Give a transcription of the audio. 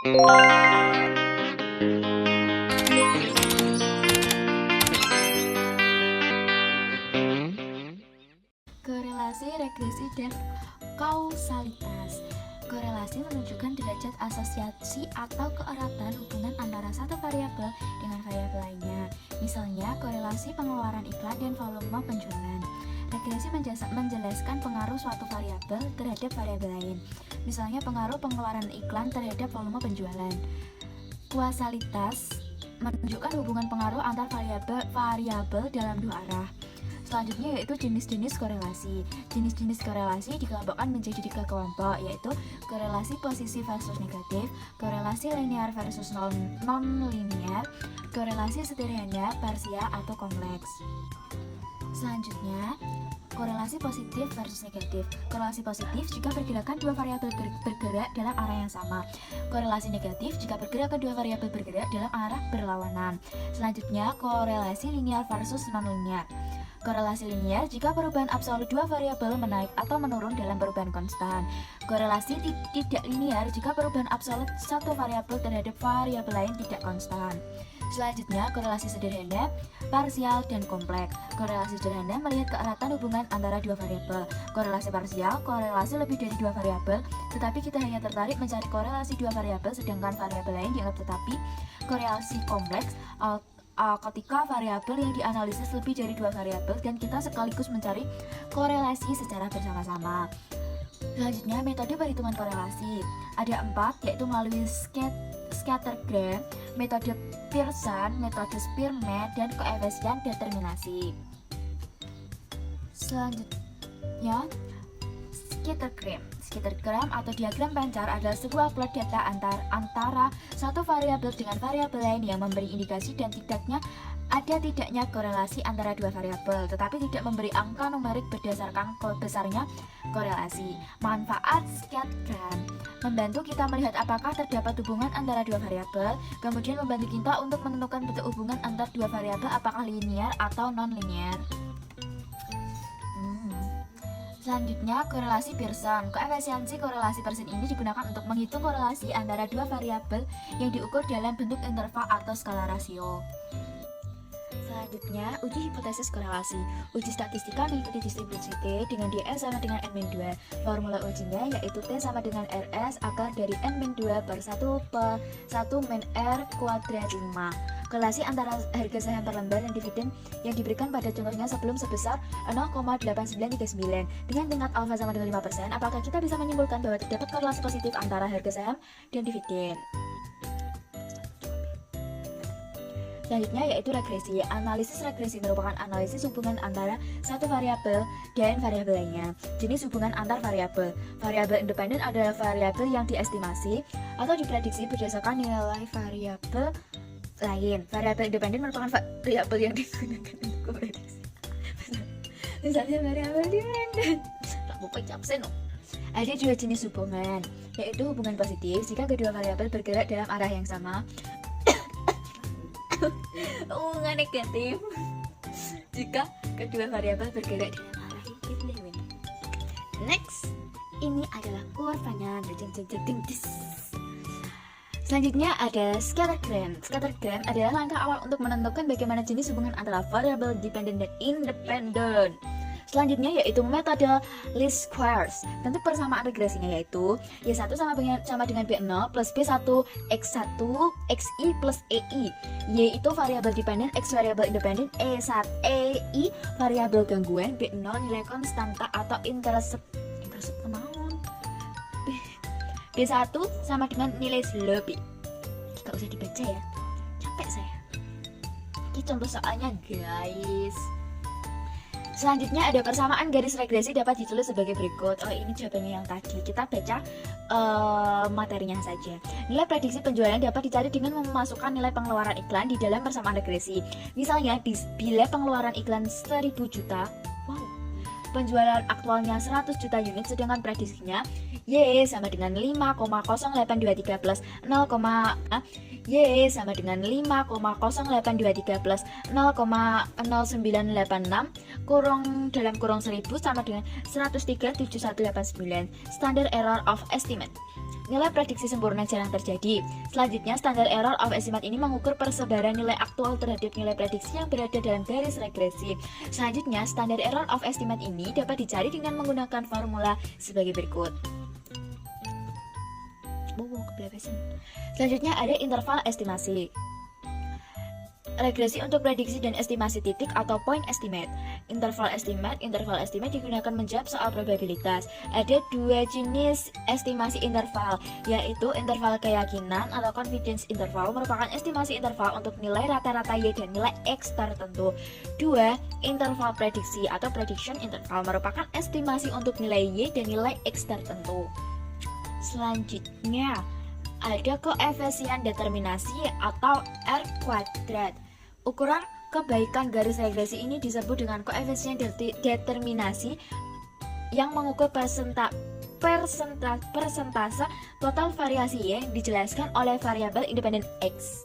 Korelasi, regresi, dan kausalitas. Korelasi menunjukkan derajat asosiasi atau keeratan hubungan antara satu variabel dengan variabel lainnya. Misalnya, korelasi pengeluaran iklan dan volume penjualan. Regresi menjelaskan pengaruh suatu variabel terhadap variabel lain. Misalnya, pengaruh pengeluaran iklan terhadap volume penjualan. Kausalitas menunjukkan hubungan pengaruh antar variabel dalam dua arah. Selanjutnya yaitu jenis-jenis korelasi. Jenis-jenis korelasi dikelompokkan menjadi 3 kelompok, yaitu korelasi posisi versus negatif, korelasi linear versus non-linear, korelasi sederhana, parsial, atau kompleks. Selanjutnya, korelasi positif versus negatif. Korelasi positif jika pergerakan dua variabel bergerak dalam arah yang sama. Korelasi negatif jika pergerakan dua variabel bergerak dalam arah berlawanan. Selanjutnya, korelasi linear versus non-linear. Korelasi linear jika perubahan absolut dua variabel menaik atau menurun dalam perubahan konstan. Korelasi tidak linear jika perubahan absolut satu variabel terhadap variabel lain tidak konstan. Selanjutnya, korelasi sederhana, parsial, dan kompleks. Korelasi sederhana melihat keeratan hubungan antara dua variabel. Korelasi parsial, korelasi lebih dari dua variabel, tetapi kita hanya tertarik mencari korelasi dua variabel sedangkan variabel lain dianggap tetapi. Korelasi kompleks ketika variabel yang dianalisis lebih dari dua variabel dan kita sekaligus mencari korelasi secara bersama-sama. Selanjutnya, metode perhitungan korelasi. Ada 4, yaitu melalui scattergram, metode Pearson, metode Spearman, dan koefisien determinasi. Selanjutnya, Scattergram atau diagram pancar adalah sebuah plot data antara satu variabel dengan variabel lain yang memberi indikasi dan tidaknya korelasi antara dua variabel, tetapi tidak memberi angka numerik berdasarkan besarnya korelasi. Manfaat scattergram membantu kita melihat apakah terdapat hubungan antara dua variabel, kemudian membantu kita untuk menentukan bentuk hubungan antara dua variabel apakah linear atau non-linear. Selanjutnya, korelasi Pearson. Koefisiensi korelasi Pearson ini digunakan untuk menghitung korelasi antara dua variabel yang diukur dalam bentuk interval atau skala rasio. Selanjutnya, uji hipotesis korelasi. Uji statistika mengikuti distribusi T dengan DS sama dengan N-2. Formula ujinya yaitu T sama dengan RS akar dari N-2 per 1 min R kuadrat 5. Korelasi antara harga saham per lembar dan dividen yang diberikan pada contohnya sebesar 0,8939 dengan tingkat alfa sama dengan 5%. Apakah kita bisa menyimpulkan bahwa terdapat korelasi positif antara harga saham dan dividen? Selanjutnya yaitu regresi. Analisis regresi merupakan analisis hubungan antara satu variabel dan variabel lainnya. Jenis hubungan antar variabel. Variabel independen adalah variabel yang diestimasi atau diprediksi berdasarkan nilai variabel lain. Variabel independen merupakan variabel yang digunakan untuk prediksi. Misalnya variabel dependen. Ada dua jenis hubungan, yaitu hubungan positif jika kedua variabel bergerak dalam arah yang sama. Hubungan negatif jika kedua variabel bergerak dalam arah yang berbeda. Next, ini adalah kurvanya. Selanjutnya ada scattergram. Scattergram adalah langkah awal untuk menentukan bagaimana jenis hubungan antara variabel dependen dan independen. Selanjutnya yaitu metode least squares. Bentuk persamaan regresinya yaitu Y1 sama dengan B0 plus B1 X1 XI plus EI. Y itu variabel dependen, X variabel independen, EI variabel gangguan, B0 nilai konstanta atau intercept kemauan. B1 sama dengan nilai slope. Gak usah dibaca ya, capek saya. Ini contoh soalnya guys. Selanjutnya ada persamaan garis regresi dapat ditulis sebagai berikut. Ini jawabannya yang tadi. Kita baca materinya saja. Nilai prediksi penjualan dapat dicari dengan memasukkan nilai pengeluaran iklan di dalam persamaan regresi. Misalnya bila pengeluaran iklan 1000 juta, penjualan aktualnya 100 juta unit, sedangkan prediksinya Y sama dengan 5,0823 plus 0, Y sama dengan 5,0823 plus 0,0986 dalam kurung 1000 sama dengan 103,7189. Standard error of estimate. Nilai prediksi sempurna jarang terjadi. Selanjutnya, standar error of estimate ini mengukur persebaran nilai aktual terhadap nilai prediksi yang berada dalam garis regresi. Selanjutnya, standar error of estimate ini dapat dicari dengan menggunakan formula sebagai berikut. Selanjutnya ada interval estimasi. Regresi untuk prediksi dan estimasi titik atau point estimate. Interval estimate digunakan menjawab soal probabilitas. Ada dua jenis estimasi interval, yaitu interval keyakinan atau confidence interval merupakan estimasi interval untuk nilai rata-rata Y dan nilai X tertentu. Dua, interval prediksi atau prediction interval merupakan estimasi untuk nilai Y dan nilai X tertentu. Selanjutnya, ada koefisien determinasi atau R kuadrat. Ukuran kebaikan garis regresi ini disebut dengan koefisien determinasi yang mengukur persentase total variasi Y yang dijelaskan oleh variabel independen X.